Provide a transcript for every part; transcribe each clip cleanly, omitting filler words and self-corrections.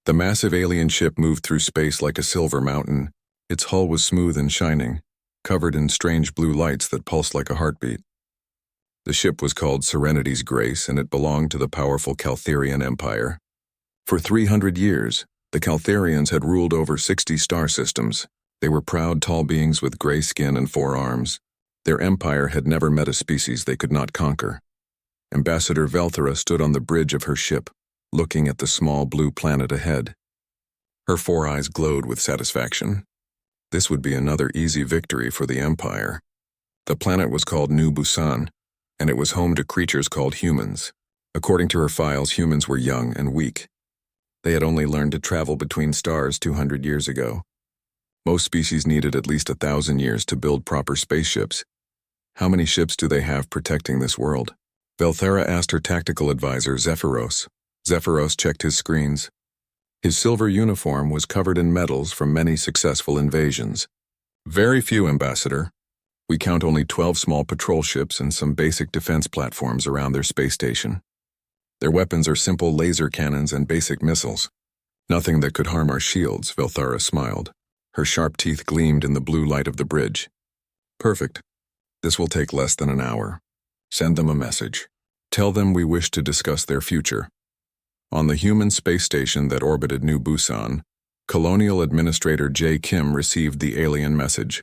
The massive alien ship moved through space like a silver mountain. Its hull was smooth and shining, covered in strange blue lights that pulsed like a heartbeat. The ship was called Serenity's Grace, and it belonged to the powerful Caltherian Empire. For 300 years, the Caltherians had ruled over 60 star systems. They were proud, tall beings with gray skin and 4 arms. Their empire had never met a species they could not conquer. Ambassador Velthera stood on the bridge of her ship, looking at the small blue planet ahead. Her 4 eyes glowed with satisfaction. This would be another easy victory for the Empire. The planet was called New Busan, and it was home to creatures called humans. According to her files, humans were young and weak. They had only learned to travel between stars 200 years ago. Most species needed at least 1,000 years to build proper spaceships. How many ships do they have protecting this world? Velthera asked her tactical advisor, Zephyros. Zephyros checked his screens. His silver uniform was covered in medals from many successful invasions. Very few, Ambassador. We count only 12 small patrol ships and some basic defense platforms around their space station. Their weapons are simple laser cannons and basic missiles. Nothing that could harm our shields, Velthera smiled. Her sharp teeth gleamed in the blue light of the bridge. Perfect. This will take less than an hour. Send them a message. Tell them we wish to discuss their future. On the human space station that orbited New Busan, Colonial Administrator J. Kim received the alien message.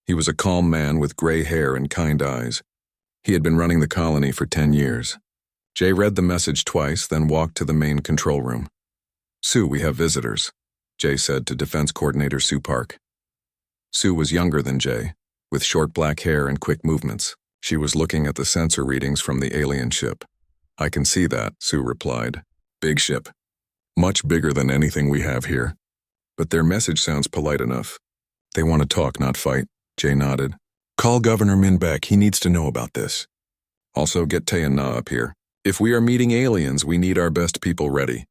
He was a calm man with gray hair and kind eyes. He had been running the colony for 10 years. Jay read the message twice, then walked to the main control room. Sue, we have visitors, Jay said to Defense Coordinator Sue Park. Sue was younger than Jay, with short black hair and quick movements. She was looking at the sensor readings from the alien ship. I can see that, Sue replied. Big ship. Much bigger than anything we have here. But their message sounds polite enough. They want to talk, not fight, Jay nodded. Call Governor Min back, he needs to know about this. Also get Tay and Na up here. If we are meeting aliens, we need our best people ready.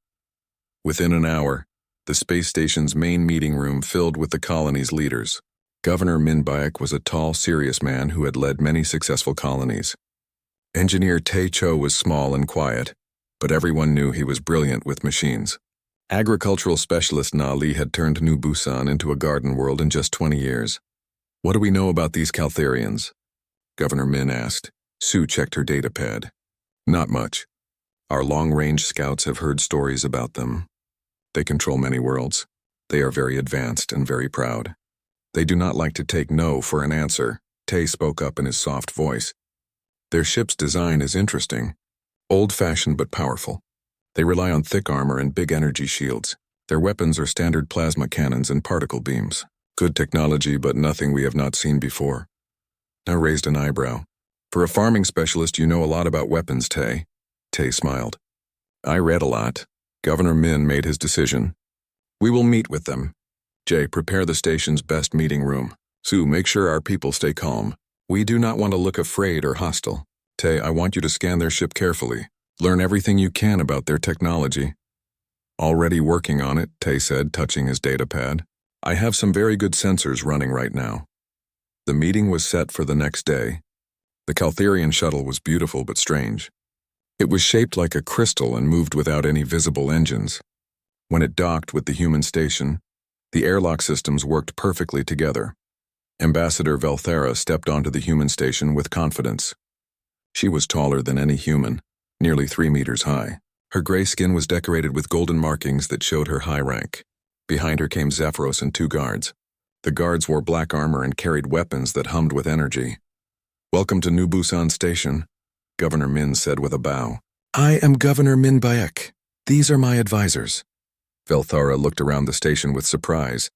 Within an hour, the space station's main meeting room filled with the colony's leaders. Governor Min Baek was a tall, serious man who had led many successful colonies. Engineer Tae Cho was small and quiet, but everyone knew he was brilliant with machines. Agricultural specialist Na Li had turned New Busan into a garden world in just 20 years. What do we know about these Caltherians? Governor Min asked. Sue checked her data pad. Not much. Our long-range scouts have heard stories about them. They control many worlds. They are very advanced and very proud. They do not like to take no for an answer, Tay spoke up in his soft voice. Their ship's design is interesting. Old-fashioned but powerful. They rely on thick armor and big energy shields. Their weapons are standard plasma cannons and particle beams. Good technology, but nothing we have not seen before. Na raised an eyebrow. For a farming specialist, you know a lot about weapons, Tay. Tay smiled. I read a lot. Governor Min made his decision. We will meet with them. Jay, prepare the station's best meeting room. Sue, make sure our people stay calm. We do not want to look afraid or hostile. Tay, I want you to scan their ship carefully. Learn everything you can about their technology. Already working on it, Tay said, touching his data pad. I have some very good sensors running right now. The meeting was set for the next day. The Caltherian shuttle was beautiful but strange. It was shaped like a crystal and moved without any visible engines. When it docked with the human station, the airlock systems worked perfectly together. Ambassador Velthera stepped onto the human station with confidence. She was taller than any human, nearly 3 meters high. Her gray skin was decorated with golden markings that showed her high rank. Behind her came Zephyros and 2 guards. The guards wore black armor and carried weapons that hummed with energy. Welcome to New Busan Station, Governor Min said with a bow. I am Governor Min Baek. These are my advisors. Velthera looked around the station with surprise.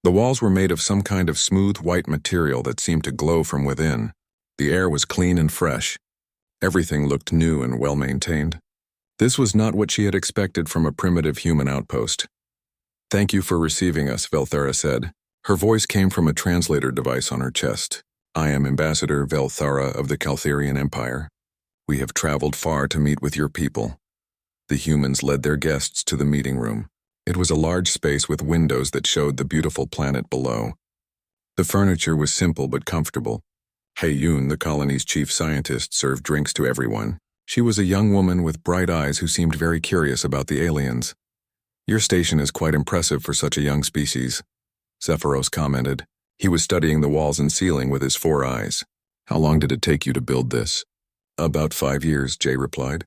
The walls were made of some kind of smooth white material that seemed to glow from within. The air was clean and fresh. Everything looked new and well-maintained. This was not what she had expected from a primitive human outpost. Thank you for receiving us, Velthera said. Her voice came from a translator device on her chest. I am Ambassador Velthera of the Caltherian Empire. We have traveled far to meet with your people. The humans led their guests to the meeting room. It was a large space with windows that showed the beautiful planet below. The furniture was simple but comfortable. Hei Yun, the colony's chief scientist, served drinks to everyone. She was a young woman with bright eyes who seemed very curious about the aliens. Your station is quite impressive for such a young species, Zephyros commented. He was studying the walls and ceiling with his 4 eyes. How long did it take you to build this? About 5 years, Jay replied.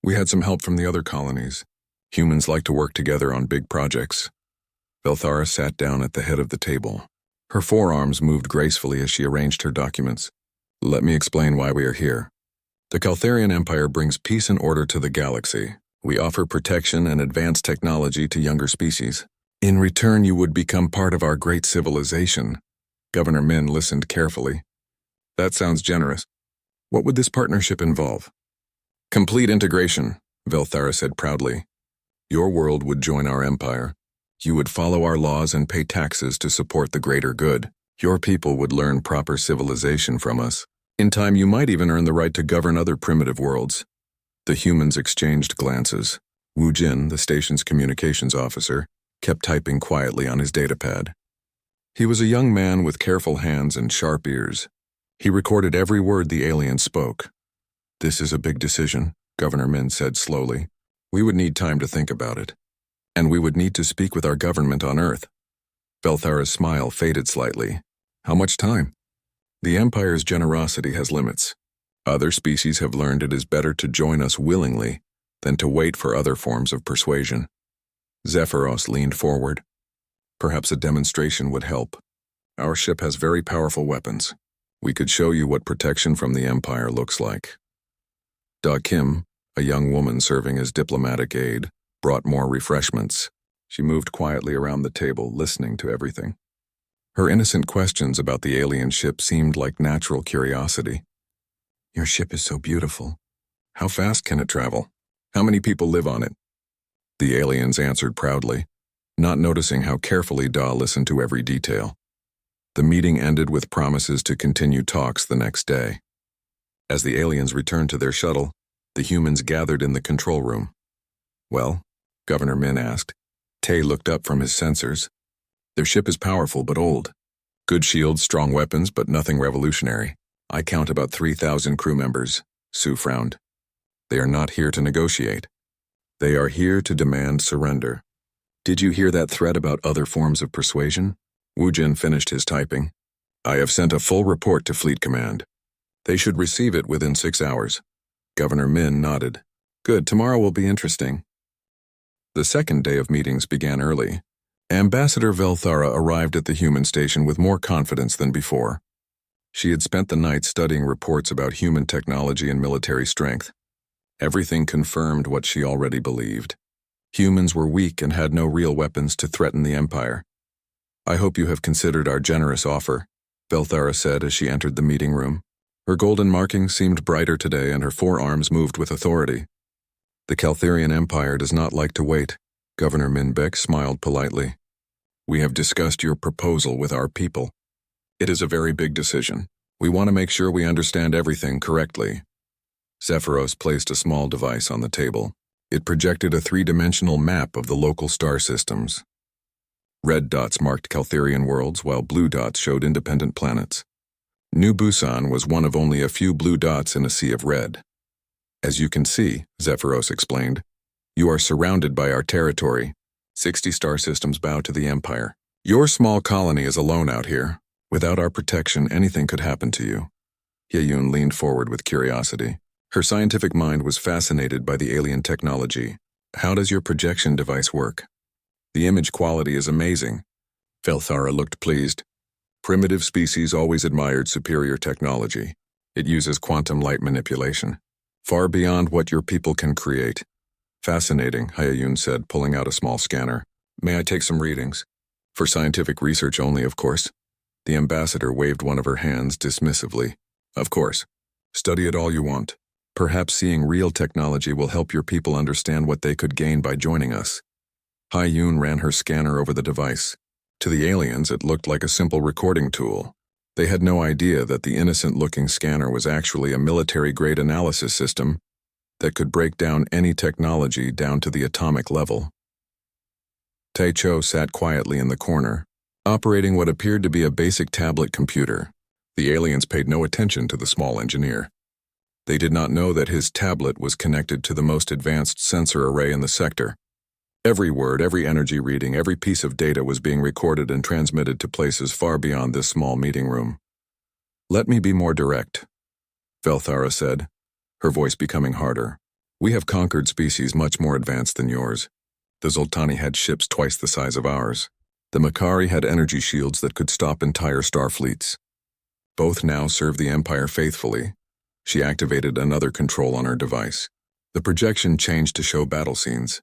We had some help from the other colonies. Humans like to work together on big projects. Velthara sat down at the head of the table. Her forearms moved gracefully as she arranged her documents. Let me explain why we are here. The Caltharian Empire brings peace and order to the galaxy. We offer protection and advanced technology to younger species. In return, you would become part of our great civilization. Governor Min listened carefully. That sounds generous. What would this partnership involve? Complete integration, Velthara said proudly. Your world would join our empire. You would follow our laws and pay taxes to support the greater good. Your people would learn proper civilization from us. In time, you might even earn the right to govern other primitive worlds. The humans exchanged glances. Wu Jin, the station's communications officer, kept typing quietly on his datapad. He was a young man with careful hands and sharp ears. He recorded every word the alien spoke. This is a big decision, Governor Min said slowly. We would need time to think about it. And we would need to speak with our government on Earth. Velthara's smile faded slightly. How much time? The Empire's generosity has limits. Other species have learned it is better to join us willingly than to wait for other forms of persuasion. Zephyros leaned forward. Perhaps a demonstration would help. Our ship has very powerful weapons. We could show you what protection from the Empire looks like. Da Kim, a young woman serving as diplomatic aide, brought more refreshments. She moved quietly around the table, listening to everything. Her innocent questions about the alien ship seemed like natural curiosity. Your ship is so beautiful. How fast can it travel? How many people live on it? The aliens answered proudly, not noticing how carefully Da listened to every detail. The meeting ended with promises to continue talks the next day. As the aliens returned to their shuttle, the humans gathered in the control room. Well, Governor Min asked. Tay looked up from his sensors. Their ship is powerful but old. Good shields, strong weapons, but nothing revolutionary. I count about 3,000 crew members, Sue frowned. They are not here to negotiate. They are here to demand surrender. Did you hear that threat about other forms of persuasion? Wu Jin finished his typing. I have sent a full report to Fleet Command. They should receive it within 6 hours. Governor Min nodded. Good, tomorrow will be interesting. The second day of meetings began early. Ambassador Velthara arrived at the human station with more confidence than before. She had spent the night studying reports about human technology and military strength. Everything confirmed what she already believed. Humans were weak and had no real weapons to threaten the Empire. I hope you have considered our generous offer, Velthara said as she entered the meeting room. Her golden marking seemed brighter today and her forearms moved with authority. The Caltharian Empire does not like to wait. Governor Minbeck smiled politely. We have discussed your proposal with our people. It is a very big decision. We want to make sure we understand everything correctly. Zephyros placed a small device on the table. It projected a 3-dimensional map of the local star systems. Red dots marked Caltharian worlds, while blue dots showed independent planets. New Busan was one of only a few blue dots in a sea of red. As you can see, Zephyros explained, you are surrounded by our territory. 60 star systems bow to the Empire. Your small colony is alone out here. Without our protection, anything could happen to you. Hyeyun leaned forward with curiosity. Her scientific mind was fascinated by the alien technology. How does your projection device work? The image quality is amazing. Velthara looked pleased. Primitive species always admired superior technology. It uses quantum light manipulation, far beyond what your people can create. Fascinating, Hyeyun said, pulling out a small scanner. May I take some readings? For scientific research only, of course. The ambassador waved one of her hands dismissively. Of course. Study it all you want. Perhaps seeing real technology will help your people understand what they could gain by joining us. Hyeyun ran her scanner over the device. To the aliens, it looked like a simple recording tool. They had no idea that the innocent-looking scanner was actually a military-grade analysis system that could break down any technology down to the atomic level. Taecho sat quietly in the corner, operating what appeared to be a basic tablet computer. The aliens paid no attention to the small engineer. They did not know that his tablet was connected to the most advanced sensor array in the sector. Every word, every energy reading, every piece of data was being recorded and transmitted to places far beyond this small meeting room. "Let me be more direct," Velthara said, her voice becoming harder. "We have conquered species much more advanced than yours. The Zoltani had ships twice the size of ours. The Makari had energy shields that could stop entire star fleets. Both now serve the Empire faithfully." She activated another control on her device. The projection changed to show battle scenes.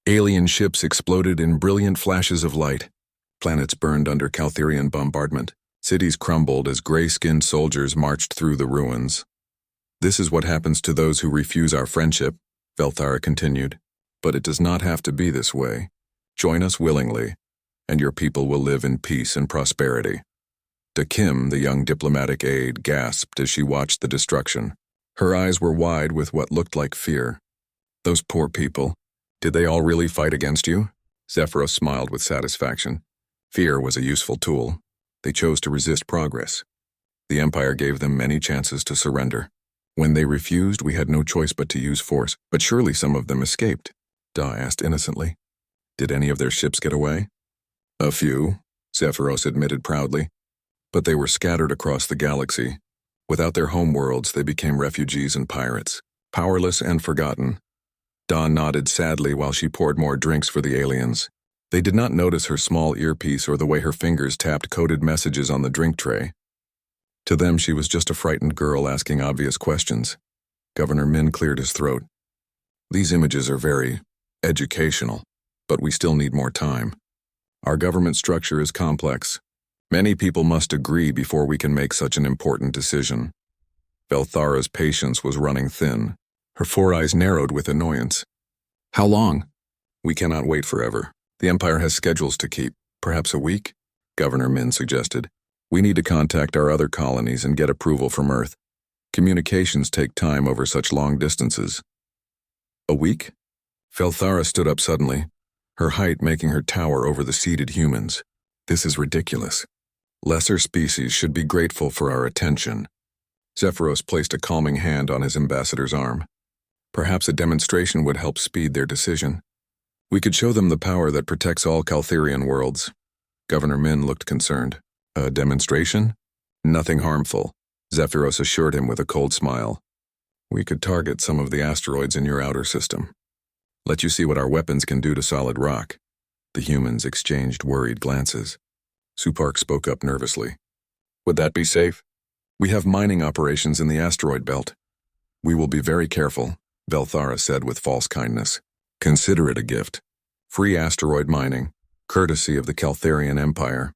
Alien ships exploded in brilliant flashes of light. Planets burned under Caltherian bombardment. Cities crumbled as gray-skinned soldiers marched through the ruins. "This is what happens to those who refuse our friendship," Velthara continued. "But it does not have to be this way. Join us willingly, and your people will live in peace and prosperity." Kim, the young diplomatic aide, gasped as she watched the destruction. Her eyes were wide with what looked like fear. "Those poor people. Did they all really fight against you?" Zephyros smiled with satisfaction. Fear was a useful tool. They chose to resist progress. The Empire gave them many chances to surrender. When they refused, we had no choice but to use force. "But surely some of them escaped?" Da asked innocently. "Did any of their ships get away?" "A few," Zephyros admitted proudly. "But they were scattered across the galaxy. Without their homeworlds, they became refugees and pirates, powerless and forgotten." Da nodded sadly while she poured more drinks for the aliens. They did not notice her small earpiece or the way her fingers tapped coded messages on the drink tray. To them, she was just a frightened girl asking obvious questions. Governor Min cleared his throat. "These images are very educational, but we still need more time. Our government structure is complex. Many people must agree before we can make such an important decision." Velthara's patience was running thin. Her four eyes narrowed with annoyance. "How long?" "We cannot wait forever. The Empire has schedules to keep. Perhaps a week?" Governor Min suggested. "We need to contact our other colonies and get approval from Earth. Communications take time over such long distances." "A week?" Velthara stood up suddenly, her height making her tower over the seated humans. "This is ridiculous. Lesser species should be grateful for our attention." Zephyros placed a calming hand on his ambassador's arm. "Perhaps a demonstration would help speed their decision. We could show them the power that protects all Caltherian worlds." Governor Min looked concerned. "A demonstration?" "Nothing harmful," Zephyros assured him with a cold smile. "We could target some of the asteroids in your outer system. Let you see what our weapons can do to solid rock." The humans exchanged worried glances. Supark spoke up nervously. "Would that be safe?" "We have mining operations in the asteroid belt." "We will be very careful," Velthara said with false kindness. "Consider it a gift. Free asteroid mining, courtesy of the Caltherian Empire."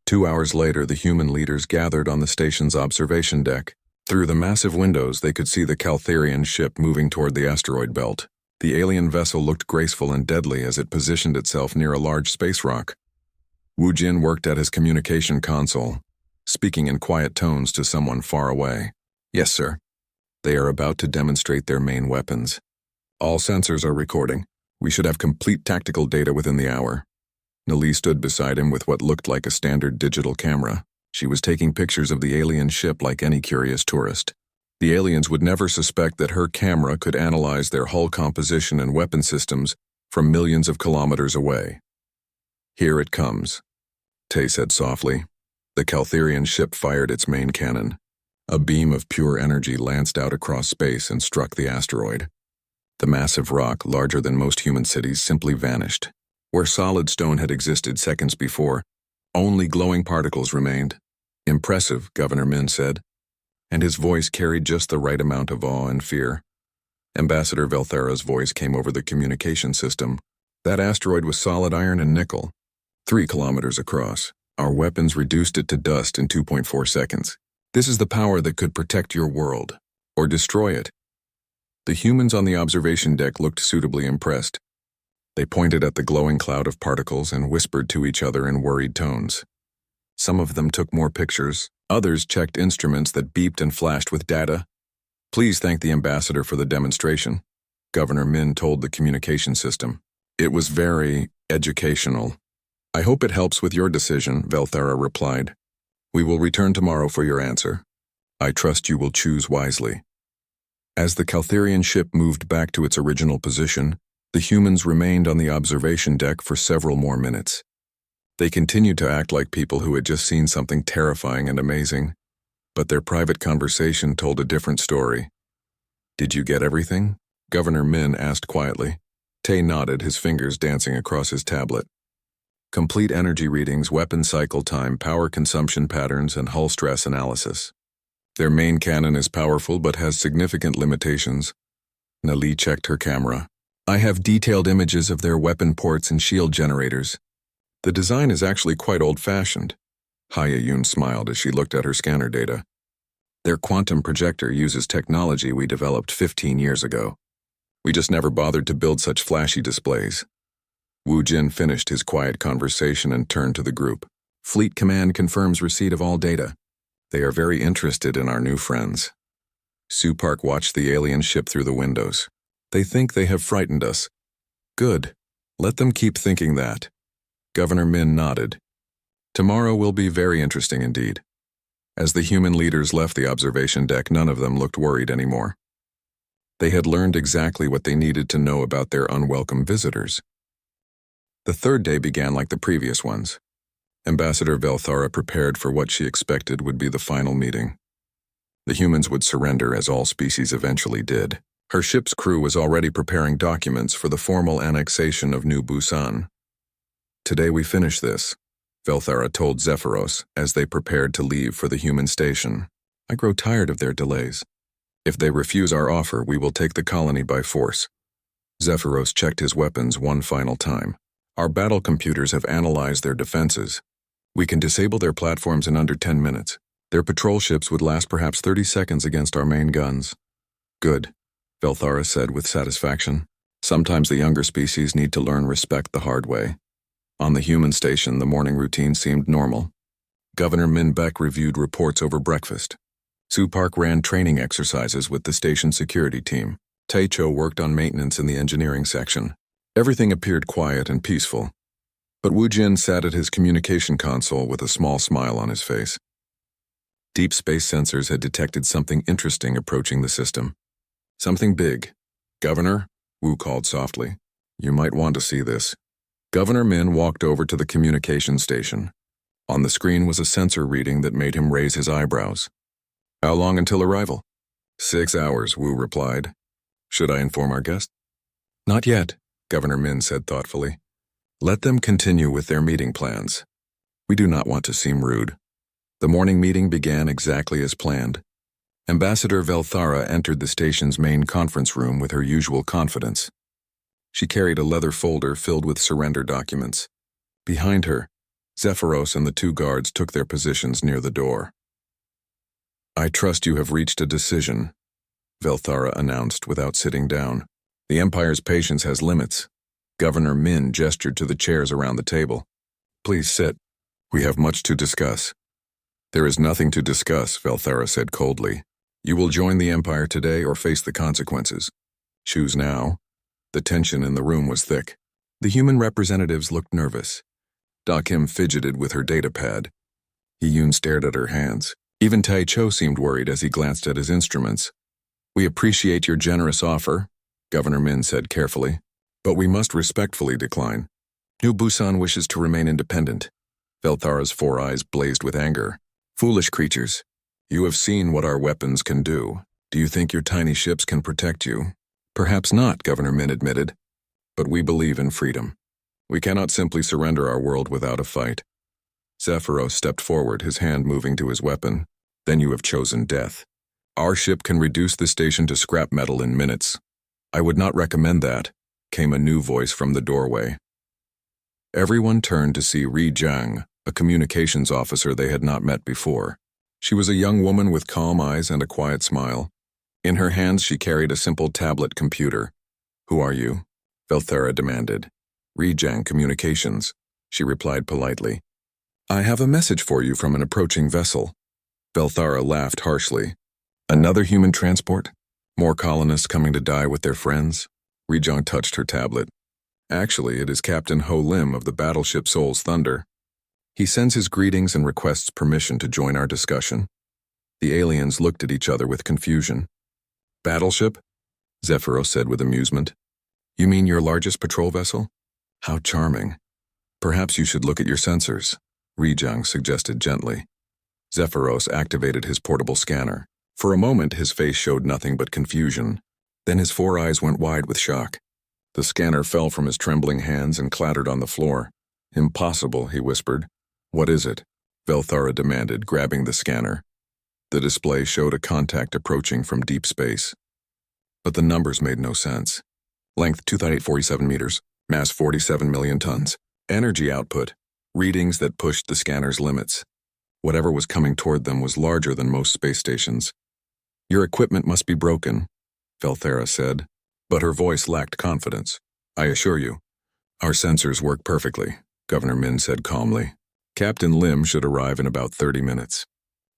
2 hours later, the human leaders gathered on the station's observation deck. Through the massive windows, they could see the Caltherian ship moving toward the asteroid belt. The alien vessel looked graceful and deadly as it positioned itself near a large space rock. Wu Jin worked at his communication console, speaking in quiet tones to someone far away. "Yes, sir. They are about to demonstrate their main weapons. All sensors are recording. We should have complete tactical data within the hour." Nali stood beside him with what looked like a standard digital camera. She was taking pictures of the alien ship like any curious tourist. The aliens would never suspect that her camera could analyze their hull composition and weapon systems from millions of kilometers away. "Here it comes," Tay said softly. The Caltherian ship fired its main cannon. A beam of pure energy lanced out across space and struck the asteroid. The massive rock, larger than most human cities, simply vanished. Where solid stone had existed seconds before, only glowing particles remained. "Impressive," Governor Min said, and his voice carried just the right amount of awe and fear. Ambassador Velthara's voice came over the communication system. "That asteroid was solid iron and nickel, 3 kilometers across. Our weapons reduced it to dust in 2.4 seconds. This is the power that could protect your world, or destroy it." The humans on the observation deck looked suitably impressed. They pointed at the glowing cloud of particles and whispered to each other in worried tones. Some of them took more pictures, others checked instruments that beeped and flashed with data. "Please thank the ambassador for the demonstration," Governor Min told the communication system. "It was very educational." "I hope it helps with your decision," Velthara replied. "We will return tomorrow for your answer. I trust you will choose wisely." As the Caltherian ship moved back to its original position, The humans remained on the observation deck for several more minutes. They continued to act like people who had just seen something terrifying and amazing, but their private conversation told a different story. "Did you get everything?" Governor Min asked quietly. Tay nodded, his fingers dancing across his tablet. "Complete energy readings, weapon cycle time, power consumption patterns, and hull stress analysis. Their main cannon is powerful but has significant limitations." Nali checked her camera. "I have detailed images of their weapon ports and shield generators. The design is actually quite old-fashioned." Haya-Yun smiled as she looked at her scanner data. "Their quantum projector uses technology we developed 15 years ago. We just never bothered to build such flashy displays." Wu Jin finished his quiet conversation and turned to the group. "Fleet Command confirms receipt of all data. They are very interested in our new friends." Su Park watched the alien ship through the windows. "They think they have frightened us. Good. Let them keep thinking that." Governor Min nodded. "Tomorrow will be very interesting indeed." As the human leaders left the observation deck, none of them looked worried anymore. They had learned exactly what they needed to know about their unwelcome visitors. The third day began like the previous ones. Ambassador Velthara prepared for what she expected would be the final meeting. The humans would surrender, as all species eventually did. Her ship's crew was already preparing documents for the formal annexation of New Busan. "Today we finish this," Velthara told Zephyros as they prepared to leave for the human station. "I grow tired of their delays. If they refuse our offer, we will take the colony by force." Zephyros checked his weapons one final time. "Our battle computers have analyzed their defenses. We can disable their platforms in under 10 minutes. Their patrol ships would last perhaps 30 seconds against our main guns." "Good," Velthara said with satisfaction. "Sometimes the younger species need to learn respect the hard way." On the human station, the morning routine seemed normal. Governor Min Beck reviewed reports over breakfast. Su Park ran training exercises with the station security team. Taicho worked on maintenance in the engineering section. Everything appeared quiet and peaceful. But Wu Jin sat at his communication console with a small smile on his face. Deep space sensors had detected something interesting approaching the system. "Something big." "Governor," Wu called softly. "You might want to see this." Governor Min walked over to the communication station. On the screen was a sensor reading that made him raise his eyebrows. "How long until arrival?" 6 hours, Wu replied. "Should I inform our guest?" "Not yet," Governor Min said thoughtfully. "Let them continue with their meeting plans. We do not want to seem rude." The morning meeting began exactly as planned. Ambassador Velthara entered the station's main conference room with her usual confidence. She carried a leather folder filled with surrender documents. Behind her, Zephyros and the 2 guards took their positions near the door. "I trust you have reached a decision," Velthara announced without sitting down. "The Empire's patience has limits." Governor Min gestured to the chairs around the table. "Please sit. We have much to discuss." "There is nothing to discuss," Velthara said coldly. "You will join the Empire today or face the consequences. Choose now." The tension in the room was thick. The human representatives looked nervous. Da Kim fidgeted with her datapad. Hee-Yun stared at her hands. Even Tai Cho seemed worried as he glanced at his instruments. "We appreciate your generous offer," Governor Min said carefully, "but we must respectfully decline. New Busan wishes to remain independent." Velthara's 4 eyes blazed with anger. "Foolish creatures. You have seen what our weapons can do. Do you think your tiny ships can protect you?" "Perhaps not," Governor Min admitted. "But we believe in freedom. We cannot simply surrender our world without a fight." Zephyros stepped forward, his hand moving to his weapon. "Then you have chosen death. Our ship can reduce the station to scrap metal in minutes." "I would not recommend that," came a new voice from the doorway. Everyone turned to see Ri Jiang, a communications officer they had not met before. She was a young woman with calm eyes and a quiet smile. In her hands she carried a simple tablet computer. "Who are you?" Velthara demanded. "Ri Jiang Communications," she replied politely. "I have a message for you from an approaching vessel." Velthara laughed harshly. "Another human transport? More colonists coming to die with their friends?" Ri Jiang touched her tablet. "Actually, it is Captain Ho Lim of the battleship Seoul's Thunder. He sends his greetings and requests permission to join our discussion." The aliens looked at each other with confusion. "Battleship?" Zephyros said with amusement. You mean your largest patrol vessel? How charming. Perhaps you should look at your sensors, Rijang suggested gently. Zephyros activated his portable scanner. For a moment, his face showed nothing but confusion. Then his 4 eyes went wide with shock. The scanner fell from his trembling hands and clattered on the floor. Impossible, he whispered. What is it? Velthara demanded, grabbing the scanner. The display showed a contact approaching from deep space. But the numbers made no sense. Length 2,847 meters, mass 47 million tons. Energy output, readings that pushed the scanner's limits. Whatever was coming toward them was larger than most space stations. Your equipment must be broken, Velthara said, but her voice lacked confidence. I assure you, our sensors work perfectly, Governor Min said calmly. Captain Lim should arrive in about 30 minutes.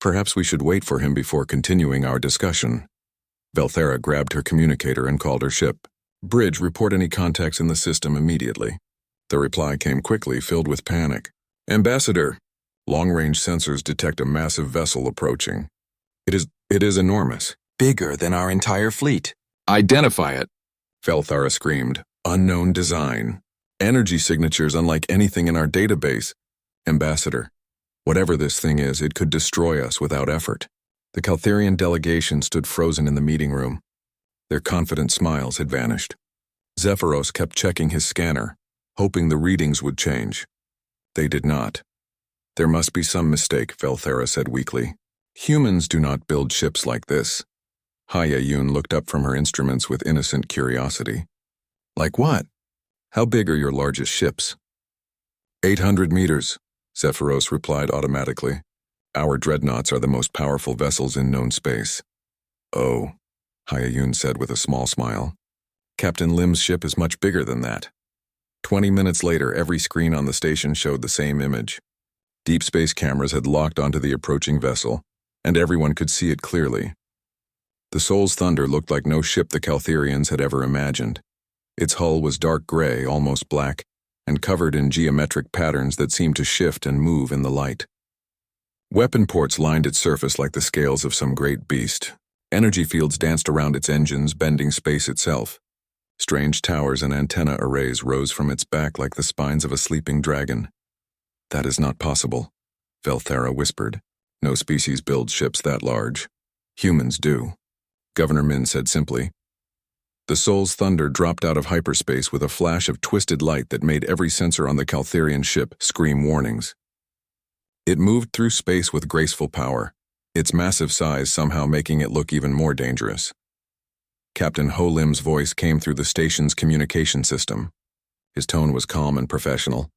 Perhaps we should wait for him before continuing our discussion. Velthara grabbed her communicator and called her ship. Bridge, report any contacts in the system immediately. The reply came quickly, filled with panic. Ambassador, long-range sensors detect a massive vessel approaching. It is enormous. Bigger than our entire fleet. Identify it, Velthara screamed. Unknown design. Energy signatures unlike anything in our database. Ambassador, whatever this thing is, it could destroy us without effort. The Caltherian delegation stood frozen in the meeting room. Their confident smiles had vanished. Zephyros kept checking his scanner, hoping the readings would change. They did not. There must be some mistake, Velthara said weakly. Humans do not build ships like this. Haya Yun looked up from her instruments with innocent curiosity. Like what? How big are your largest ships? 800 meters, Zephyros replied automatically. Our dreadnoughts are the most powerful vessels in known space. Oh, Haya Yun said with a small smile. Captain Lim's ship is much bigger than that. 20 minutes later, every screen on the station showed the same image. Deep space cameras had locked onto the approaching vessel, and everyone could see it clearly. The Soul's Thunder looked like no ship the Caltherians had ever imagined. Its hull was dark gray, almost black, and covered in geometric patterns that seemed to shift and move in the light. Weapon ports lined its surface like the scales of some great beast. Energy fields danced around its engines, bending space itself. Strange towers and antenna arrays rose from its back like the spines of a sleeping dragon. That is not possible, Velthara whispered. No species builds ships that large. Humans do. Governor Min said simply. The Soul's Thunder dropped out of hyperspace with a flash of twisted light that made every sensor on the Caltherian ship scream warnings. It moved through space with graceful power, its massive size somehow making it look even more dangerous. Captain Ho Lim's voice came through the station's communication system. His tone was calm and professional,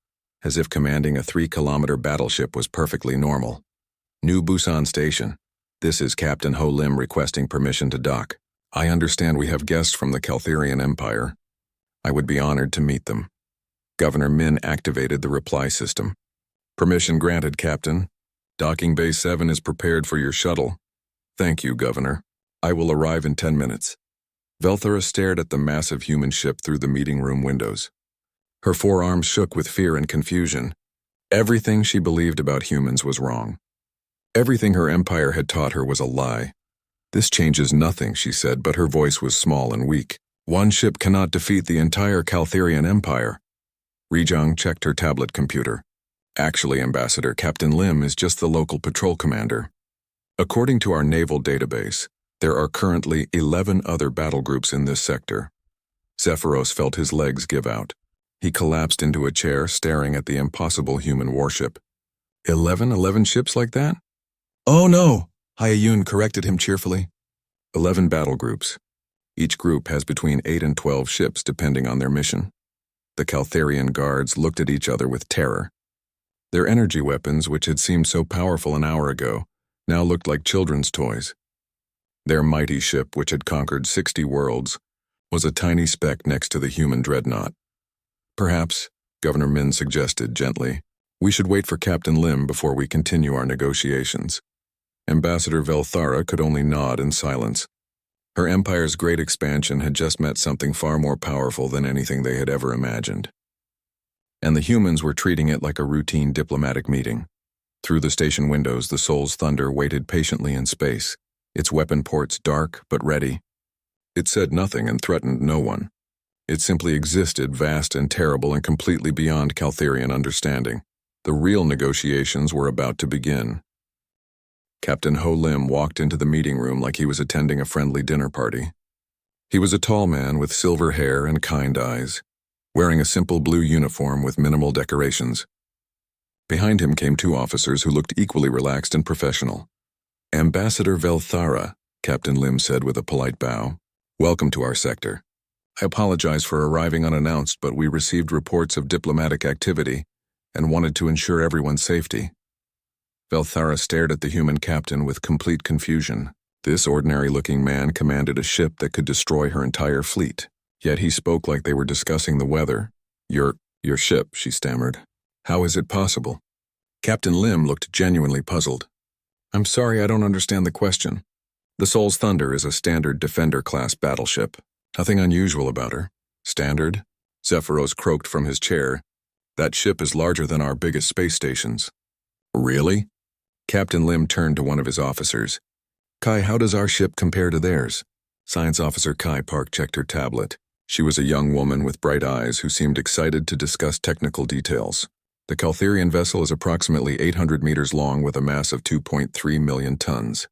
as if commanding a 3-kilometer battleship was perfectly normal. New Busan Station. This is Captain Ho Lim requesting permission to dock. I understand we have guests from the Caltherian Empire. I would be honored to meet them. Governor Min activated the reply system. Permission granted, Captain. Docking Bay 7 is prepared for your shuttle. Thank you, Governor. I will arrive in 10 minutes. Velthara stared at the massive human ship through the meeting room windows. Her forearms shook with fear and confusion. Everything she believed about humans was wrong. Everything her empire had taught her was a lie. This changes nothing, she said, but her voice was small and weak. One ship cannot defeat the entire Caltherian Empire. Rijang checked her tablet computer. Actually, Ambassador, Captain Lim is just the local patrol commander. According to our naval database, there are currently 11 other battle groups in this sector. Zephyros felt his legs give out. He collapsed into a chair, staring at the impossible human warship. 11 ships like that? Oh no, Hayayun corrected him cheerfully. 11 battle groups. Each group has between 8 and 12 ships depending on their mission. The Caltherian guards looked at each other with terror. Their energy weapons, which had seemed so powerful an hour ago, now looked like children's toys. Their mighty ship, which had conquered 60 worlds, was a tiny speck next to the human dreadnought. Perhaps, Governor Min suggested gently, we should wait for Captain Lim before we continue our negotiations. Ambassador Velthara could only nod in silence. Her empire's great expansion had just met something far more powerful than anything they had ever imagined. And the humans were treating it like a routine diplomatic meeting. Through the station windows, the Soul's Thunder waited patiently in space, its weapon ports dark but ready. It said nothing and threatened no one. It simply existed, vast and terrible and completely beyond Caltherian understanding. The real negotiations were about to begin. Captain Ho Lim walked into the meeting room like he was attending a friendly dinner party. He was a tall man with silver hair and kind eyes, wearing a simple blue uniform with minimal decorations. Behind him came two officers who looked equally relaxed and professional. "Ambassador Velthara," Captain Lim said with a polite bow. "Welcome to our sector. I apologize for arriving unannounced, but we received reports of diplomatic activity and wanted to ensure everyone's safety." Velthara stared at the human captain with complete confusion. This ordinary-looking man commanded a ship that could destroy her entire fleet. Yet he spoke like they were discussing the weather. Your ship," she stammered. "How is it possible?" Captain Lim looked genuinely puzzled. "I'm sorry, I don't understand the question. The Soul's Thunder is a standard Defender-class battleship. Nothing unusual about her. Standard?" Zephyros croaked from his chair. "That ship is larger than our biggest space stations." "Really?" Captain Lim turned to one of his officers. "Kai, how does our ship compare to theirs?" Science Officer Kai Park checked her tablet. She was a young woman with bright eyes who seemed excited to discuss technical details. The Caltherian vessel is approximately 800 meters long with a mass of 2.3 million tons.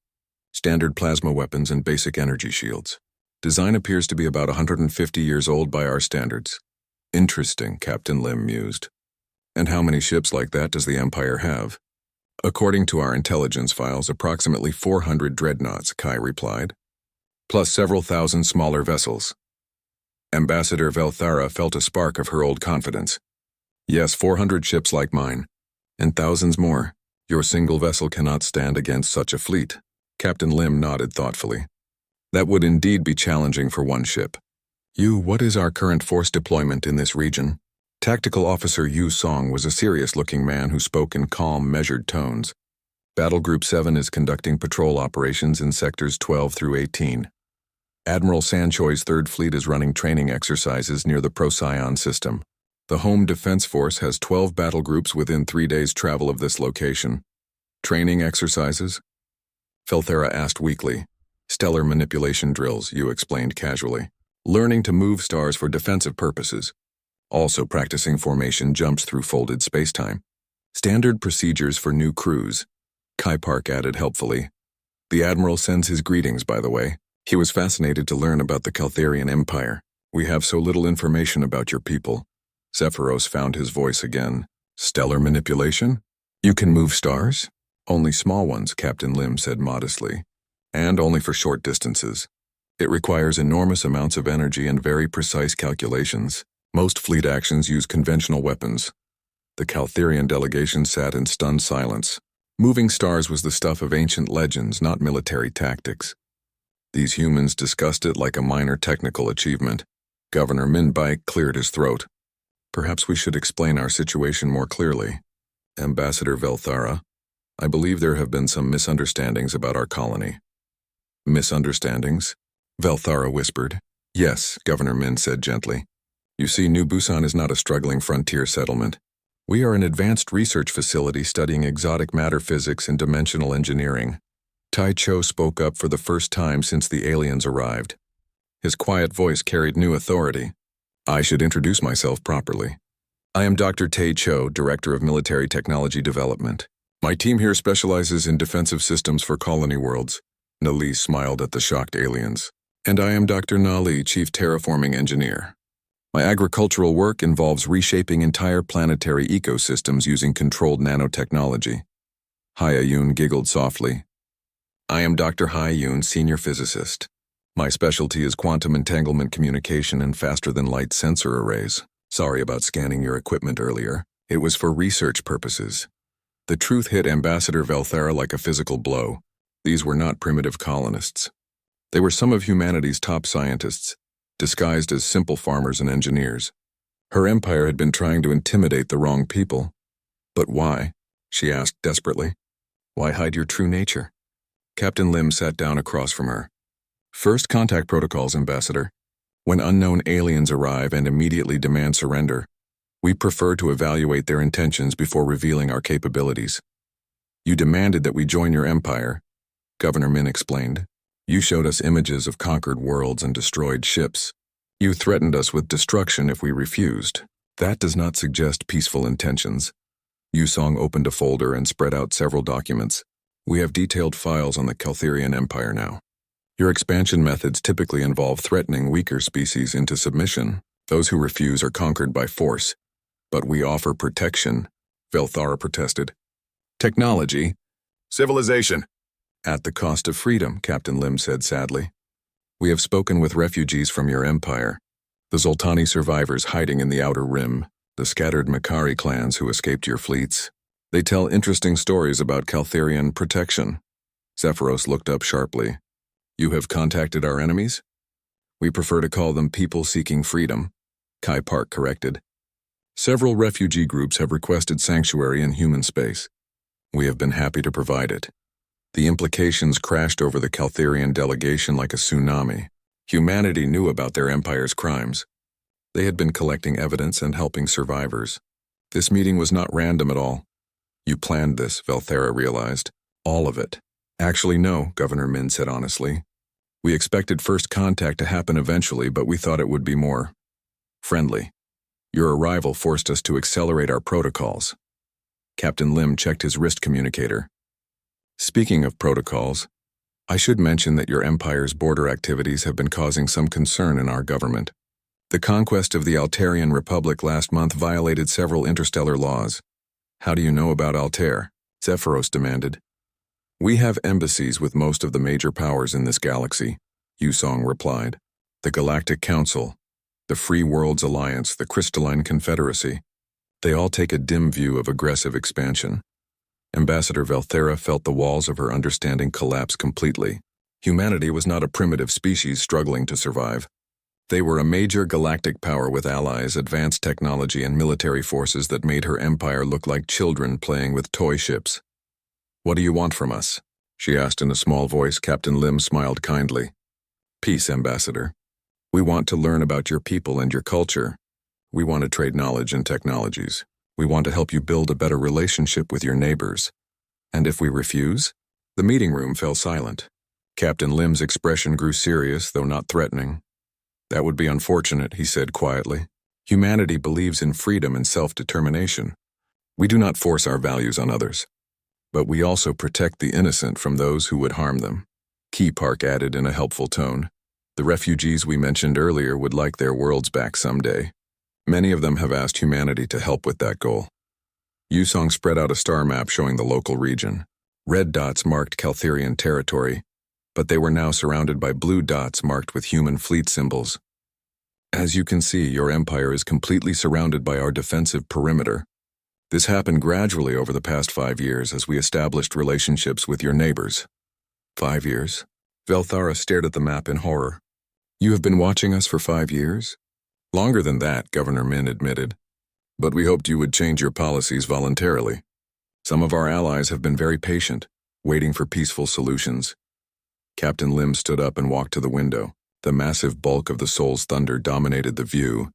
Standard plasma weapons and basic energy shields. Design appears to be about 150 years old by our standards. "Interesting," Captain Lim mused. "And how many ships like that does the Empire have?" "According to our intelligence files, approximately 400 dreadnoughts," Kai replied, "plus several thousand smaller vessels." Ambassador Velthara felt a spark of her old confidence. "Yes, 400 ships like mine, and thousands more. Your single vessel cannot stand against such a fleet." Captain Lim nodded thoughtfully. "That would indeed be challenging for one ship. What is our current force deployment in this region?" Tactical Officer Yu Song was a serious-looking man who spoke in calm, measured tones. "Battle Group 7 is conducting patrol operations in sectors 12 through 18. Admiral Sanchoi's Third Fleet is running training exercises near the Procyon system. The Home Defense Force has 12 battle groups within 3 days' travel of this location." "Training exercises?" Velthara asked weakly. "Stellar manipulation drills," Yu explained casually. "Learning to move stars for defensive purposes. Also practicing formation jumps through folded spacetime. Standard procedures for new crews," Kai Park added helpfully. "The Admiral sends his greetings, by the way. He was fascinated to learn about the Caltherian Empire. We have so little information about your people." Zephyros found his voice again. "Stellar manipulation? You can move stars?" "Only small ones," Captain Lim said modestly. "And only for short distances. It requires enormous amounts of energy and very precise calculations. Most fleet actions use conventional weapons." The Caltherian delegation sat in stunned silence. Moving stars was the stuff of ancient legends, not military tactics. These humans discussed it like a minor technical achievement. Governor Minbai cleared his throat. "Perhaps we should explain our situation more clearly. Ambassador Velthara, I believe there have been some misunderstandings about our colony." "Misunderstandings?" Velthara whispered. "Yes," Governor Min said gently. "You see, New Busan is not a struggling frontier settlement. We are an advanced research facility studying exotic matter physics and dimensional engineering." Tai Cho spoke up for the first time since the aliens arrived. His quiet voice carried new authority. "I should introduce myself properly. I am Dr. Tai Cho, Director of Military Technology Development. My team here specializes in defensive systems for colony worlds." Nali smiled at the shocked aliens. "And I am Dr. Nali, Chief Terraforming Engineer. My agricultural work involves reshaping entire planetary ecosystems using controlled nanotechnology." Hayayun giggled softly. "I am Dr. Hayayun, Senior Physicist. My specialty is quantum entanglement communication and faster-than-light sensor arrays. Sorry about scanning your equipment earlier. It was for research purposes." The truth hit Ambassador Velthara like a physical blow. These were not primitive colonists. They were some of humanity's top scientists, disguised as simple farmers and engineers. Her empire had been trying to intimidate the wrong people. "But why?" she asked desperately. "Why hide your true nature?" Captain Lim sat down across from her. "First contact protocols, Ambassador. When unknown aliens arrive and immediately demand surrender, we prefer to evaluate their intentions before revealing our capabilities. You demanded that we join your empire," Governor Min explained. "You showed us images of conquered worlds and destroyed ships. You threatened us with destruction if we refused. That does not suggest peaceful intentions. Yusong opened a folder and spread out several documents. We have detailed files on the Caltherian Empire now. Your expansion methods typically involve threatening weaker species into submission. Those who refuse are conquered by force. But we offer protection, Velthara protested. Technology. Civilization. At the cost of freedom, Captain Lim said sadly. We have spoken with refugees from your empire, the Zoltani survivors hiding in the Outer Rim, the scattered Makari clans who escaped your fleets. They tell interesting stories about Caltherian protection. Zephyros looked up sharply. You have contacted our enemies? We prefer to call them people seeking freedom, Kai Park corrected. Several refugee groups have requested sanctuary in human space. We have been happy to provide it. The implications crashed over the Caltherian delegation like a tsunami. Humanity knew about their empire's crimes. They had been collecting evidence and helping survivors. This meeting was not random at all. You planned this, Velthara realized. All of it. Actually, no, Governor Min said honestly. We expected first contact to happen eventually, but we thought it would be more friendly. Your arrival forced us to accelerate our protocols. Captain Lim checked his wrist communicator. Speaking of protocols, I should mention that your empire's border activities have been causing some concern in our government. The conquest of the Altarian Republic last month violated several interstellar laws. How do you know about Altair? Zephyros demanded. We have embassies with most of the major powers in this galaxy, Yusong replied. The Galactic Council, the Free Worlds Alliance, the Crystalline Confederacy. They all take a dim view of aggressive expansion. Ambassador Velthara felt the walls of her understanding collapse completely. Humanity was not a primitive species struggling to survive. They were a major galactic power with allies, advanced technology, and military forces that made her empire look like children playing with toy ships. What do you want from us? She asked in a small voice. Captain Lim smiled kindly. Peace, Ambassador. We want to learn about your people and your culture. We want to trade knowledge and technologies. We want to help you build a better relationship with your neighbors. And if we refuse? The meeting room fell silent. Captain Lim's expression grew serious, though not threatening. That would be unfortunate, he said quietly. Humanity believes in freedom and self-determination. We do not force our values on others. But we also protect the innocent from those who would harm them. Key Park added in a helpful tone. The refugees we mentioned earlier would like their worlds back someday. Many of them have asked humanity to help with that goal. Yusong spread out a star map showing the local region. Red dots marked Caltherian territory, but they were now surrounded by blue dots marked with human fleet symbols. As you can see, your empire is completely surrounded by our defensive perimeter. This happened gradually over the past 5 years as we established relationships with your neighbors. 5 years? Velthara stared at the map in horror. You have been watching us for 5 years? Longer than that, Governor Min admitted. But we hoped you would change your policies voluntarily. Some of our allies have been very patient, waiting for peaceful solutions. Captain Lim stood up and walked to the window. The massive bulk of the Soul's Thunder dominated the view,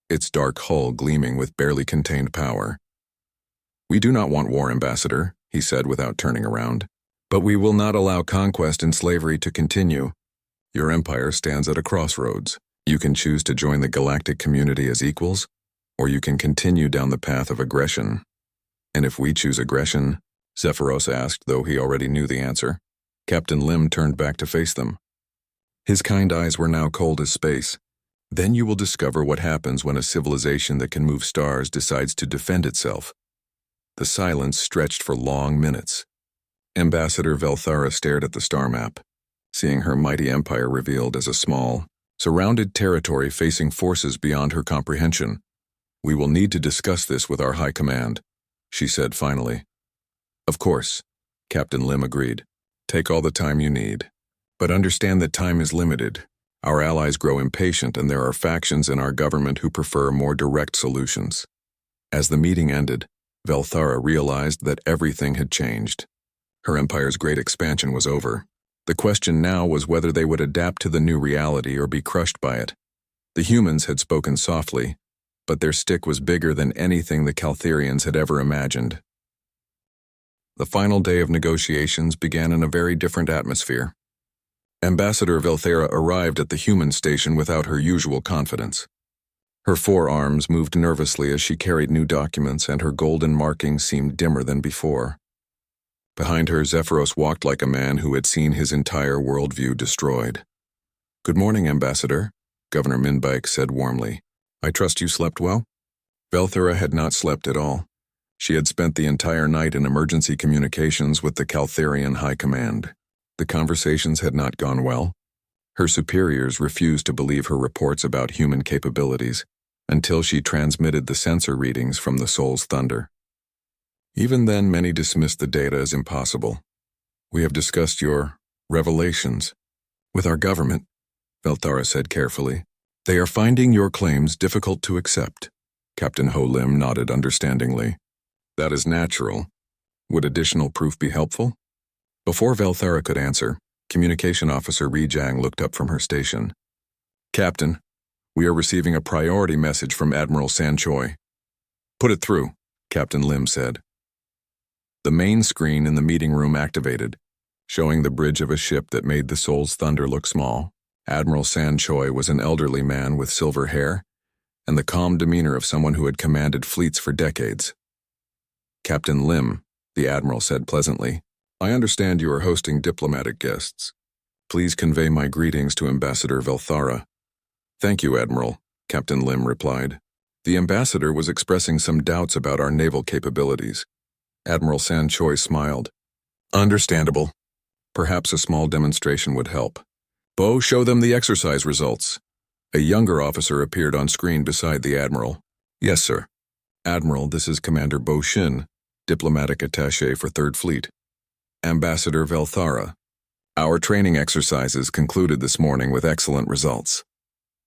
its dark hull gleaming with barely contained power. We do not want war, Ambassador, he said without turning around. But we will not allow conquest and slavery to continue. Your empire stands at a crossroads. You can choose to join the galactic community as equals, or you can continue down the path of aggression. And if we choose aggression, Zephyros asked, though he already knew the answer. Captain Lim turned back to face them. His kind eyes were now cold as space. Then you will discover what happens when a civilization that can move stars decides to defend itself. The silence stretched for long minutes. Ambassador Velthara stared at the star map, seeing her mighty empire revealed as a small, surrounded territory facing forces beyond her comprehension. We will need to discuss this with our high command, she said finally. Of course, Captain Lim agreed. Take all the time you need. But understand that time is limited. Our allies grow impatient and there are factions in our government who prefer more direct solutions. As the meeting ended, Velthara realized that everything had changed. Her empire's great expansion was over. The question now was whether they would adapt to the new reality or be crushed by it. The humans had spoken softly, but their stick was bigger than anything the Caltherians had ever imagined. The final day of negotiations began in a very different atmosphere. Ambassador Velthera arrived at the human station without her usual confidence. Her forearms moved nervously as she carried new documents, and her golden markings seemed dimmer than before. Behind her, Zephyros walked like a man who had seen his entire worldview destroyed. "Good morning, Ambassador," Governor Minbike said warmly. "I trust you slept well?" Velthera had not slept at all. She had spent the entire night in emergency communications with the Caltharian High Command. The conversations had not gone well. Her superiors refused to believe her reports about human capabilities until she transmitted the sensor readings from the Soul's Thunder. Even then, many dismissed the data as impossible. "We have discussed your revelations with our government," Velthara said carefully. "They are finding your claims difficult to accept." Captain Ho Lim nodded understandingly. "That is natural. Would additional proof be helpful?" Before Velthara could answer, Communication Officer Ri Jiang looked up from her station. "Captain, we are receiving a priority message from Admiral San Choi." "Put it through," Captain Lim said. The main screen in the meeting room activated, showing the bridge of a ship that made the Soul's Thunder look small. Admiral San Choi was an elderly man with silver hair and the calm demeanor of someone who had commanded fleets for decades. "Captain Lim," the Admiral said pleasantly, "I understand you are hosting diplomatic guests. Please convey my greetings to Ambassador Velthara." "Thank you, Admiral," Captain Lim replied. The ambassador was expressing some doubts about our naval capabilities. Admiral San Choi smiled. "Understandable. Perhaps a small demonstration would help. Bo, show them the exercise results." A younger officer appeared on screen beside the Admiral. "Yes, sir." "Admiral, this is Commander Bo Shin, Diplomatic Attaché for 3rd Fleet. Ambassador Velthara. Our training exercises concluded this morning with excellent results."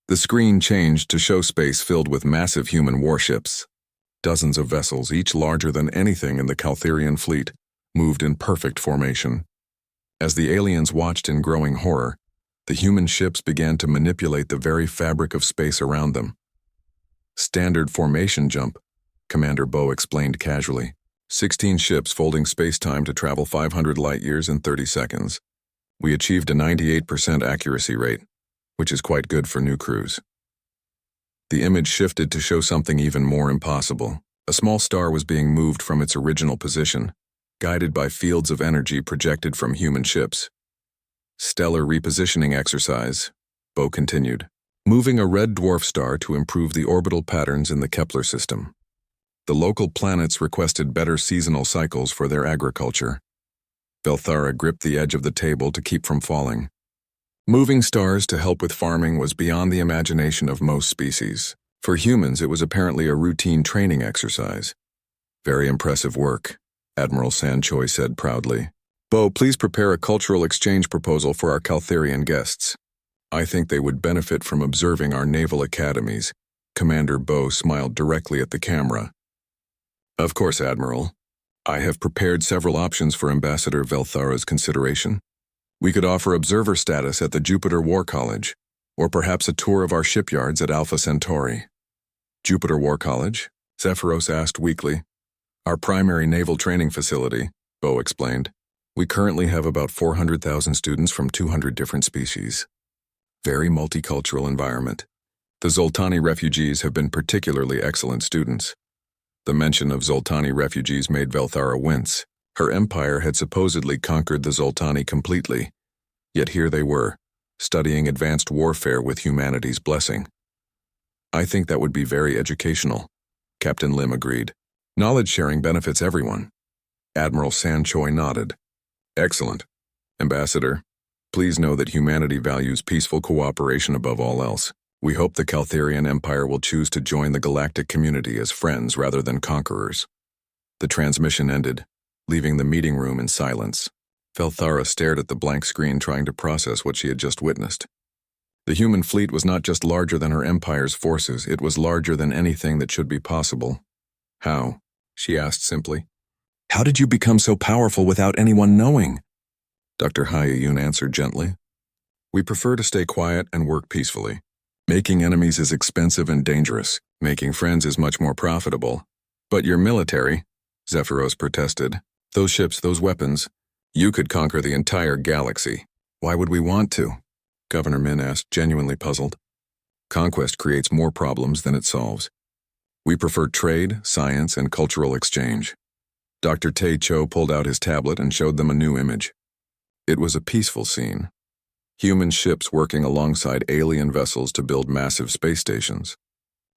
The screen changed to show space filled with massive human warships. Dozens of vessels, each larger than anything in the Caltharian fleet, moved in perfect formation. As the aliens watched in growing horror, the human ships began to manipulate the very fabric of space around them. "Standard formation jump," Commander Bo explained casually. 16 ships folding space-time to travel 500 light-years in 30 seconds. We achieved a 98% accuracy rate, which is quite good for new crews. The image shifted to show something even more impossible. A small star was being moved from its original position, guided by fields of energy projected from human ships. "Stellar repositioning exercise," Bo continued, "moving a red dwarf star to improve the orbital patterns in the Kepler system. The local planets requested better seasonal cycles for their agriculture." Velthara gripped the edge of the table to keep from falling. Moving stars to help with farming was beyond the imagination of most species. For humans, it was apparently a routine training exercise. "Very impressive work," Admiral San Choi said proudly. "Bo, please prepare a cultural exchange proposal for our Caltharian guests. I think they would benefit from observing our naval academies." Commander Bo smiled directly at the camera. "Of course, Admiral. I have prepared several options for Ambassador Velthara's consideration. We could offer observer status at the Jupiter War College, or perhaps a tour of our shipyards at Alpha Centauri." "Jupiter War College?" Zephyros asked weakly. "Our primary naval training facility," Bo explained. "We currently have about 400,000 students from 200 different species. Very multicultural environment. The Zoltani refugees have been particularly excellent students." The mention of Zoltani refugees made Velthara wince. Her empire had supposedly conquered the Zoltani completely, yet here they were, studying advanced warfare with humanity's blessing. "I think that would be very educational," Captain Lim agreed. "Knowledge sharing benefits everyone." Admiral San Choi nodded. "Excellent. Ambassador, please know that humanity values peaceful cooperation above all else. We hope the Caltharian Empire will choose to join the galactic community as friends rather than conquerors." The transmission ended, leaving the meeting room in silence. Velthara stared at the blank screen, trying to process what she had just witnessed. The human fleet was not just larger than her empire's forces, it was larger than anything that should be possible. "How?" she asked simply. "How did you become so powerful without anyone knowing?" Dr. Hayayun answered gently. "We prefer to stay quiet and work peacefully. Making enemies is expensive and dangerous. Making friends is much more profitable." "But your military," Zephyros protested. "Those ships, those weapons, you could conquer the entire galaxy. Why would we want to? Governor Min asked, genuinely puzzled. Conquest creates more problems than it solves. We prefer trade, science, and cultural exchange. Dr. Tae Cho pulled out his tablet and showed them a new image. It was a peaceful scene. Human ships working alongside alien vessels to build massive space stations.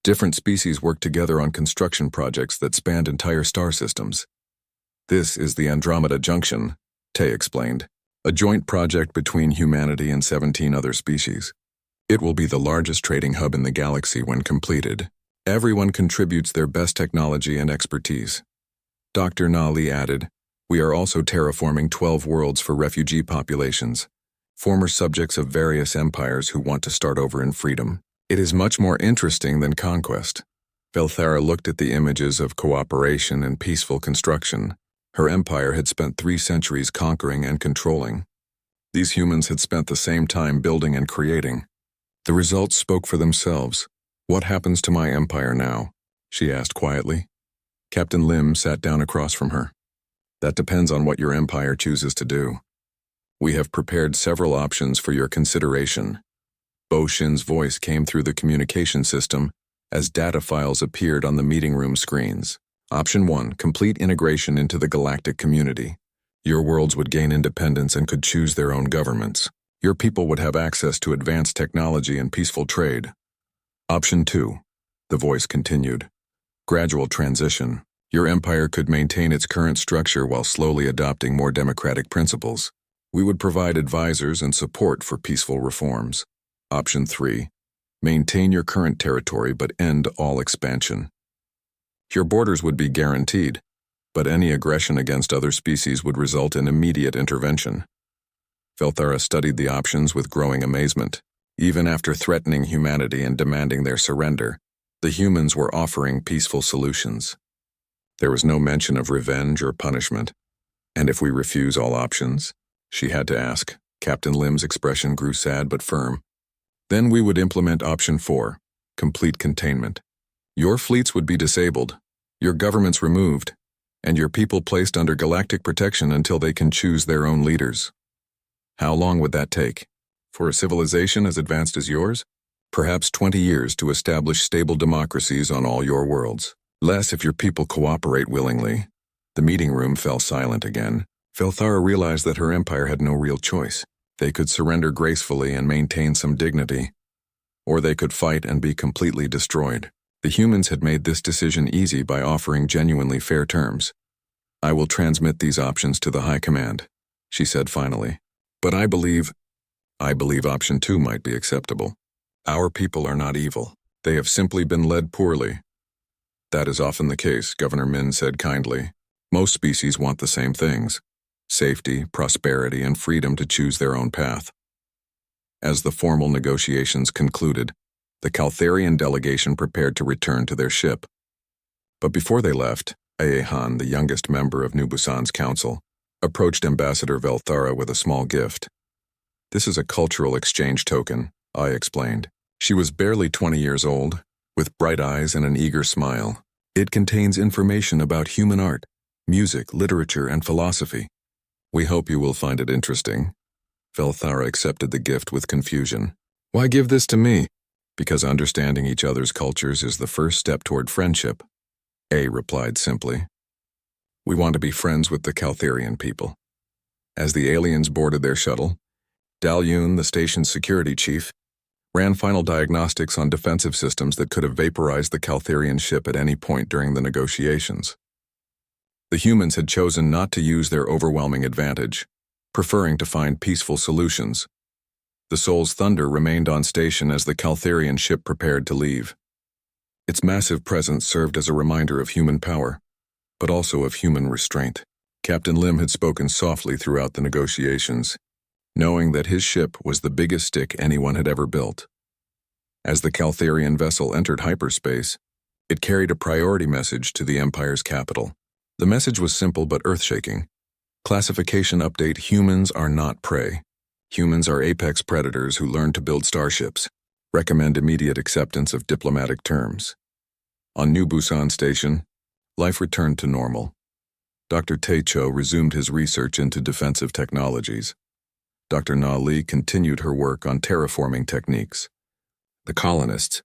Different species worked together on construction projects that spanned entire star systems. This is the Andromeda Junction, Tae explained, a joint project between humanity and 17 other species. It will be the largest trading hub in the galaxy when completed. Everyone contributes their best technology and expertise. Dr. Na Li added, we are also terraforming 12 worlds for refugee populations, former subjects of various empires who want to start over in freedom. It is much more interesting than conquest. Velthara looked at the images of cooperation and peaceful construction. Her empire had spent 3 centuries conquering and controlling. These humans had spent the same time building and creating. The results spoke for themselves. What happens to my empire now? She asked quietly. Captain Lim sat down across from her. That depends on what your empire chooses to do. We have prepared several options for your consideration. Bo Shin's voice came through the communication system as data files appeared on the meeting room screens. Option 1, complete integration into the galactic community. Your worlds would gain independence and could choose their own governments. Your people would have access to advanced technology and peaceful trade. Option 2, the voice continued. Gradual transition. Your empire could maintain its current structure while slowly adopting more democratic principles. We would provide advisors and support for peaceful reforms. Option 3, maintain your current territory but end all expansion. Your borders would be guaranteed, but any aggression against other species would result in immediate intervention. Velthara studied the options with growing amazement. Even after threatening humanity and demanding their surrender, the humans were offering peaceful solutions. There was no mention of revenge or punishment. And if we refuse all options? She had to ask. Captain Lim's expression grew sad but firm. Then we would implement option 4, complete containment. Your fleets would be disabled, your governments removed, and your people placed under galactic protection until they can choose their own leaders. How long would that take? For a civilization as advanced as yours? Perhaps 20 years to establish stable democracies on all your worlds. Less if your people cooperate willingly. The meeting room fell silent again. Velthara realized that her empire had no real choice. They could surrender gracefully and maintain some dignity, or they could fight and be completely destroyed. The humans had made this decision easy by offering genuinely fair terms. I will transmit these options to the High Command, she said finally. But I believe option 2 might be acceptable. Our people are not evil. They have simply been led poorly. That is often the case, Governor Min said kindly. Most species want the same things: safety, prosperity, and freedom to choose their own path. As the formal negotiations concluded, the Caltharian delegation prepared to return to their ship. But before they left, Aehan, the youngest member of New Busan's council, approached Ambassador Velthara with a small gift. This is a cultural exchange token, I explained. She was barely 20 years old, with bright eyes and an eager smile. It contains information about human art, music, literature, and philosophy. We hope you will find it interesting. Velthara accepted the gift with confusion. Why give this to me? Because understanding each other's cultures is the first step toward friendship, A replied simply. We want to be friends with the Caltharian people. As the aliens boarded their shuttle, Dalyun, the station's security chief, ran final diagnostics on defensive systems that could have vaporized the Caltharian ship at any point during the negotiations. The humans had chosen not to use their overwhelming advantage, preferring to find peaceful solutions. The Soul's Thunder remained on station as the Caltharian ship prepared to leave. Its massive presence served as a reminder of human power, but also of human restraint. Captain Lim had spoken softly throughout the negotiations, knowing that his ship was the biggest stick anyone had ever built. As the Caltharian vessel entered hyperspace, it carried a priority message to the Empire's capital. The message was simple but earth-shaking. Classification update: humans are not prey. Humans are apex predators who learn to build starships. Recommend immediate acceptance of diplomatic terms. On New Busan Station, life returned to normal. Dr. Tae Cho resumed his research into defensive technologies. Dr. Na Li continued her work on terraforming techniques. The colonists,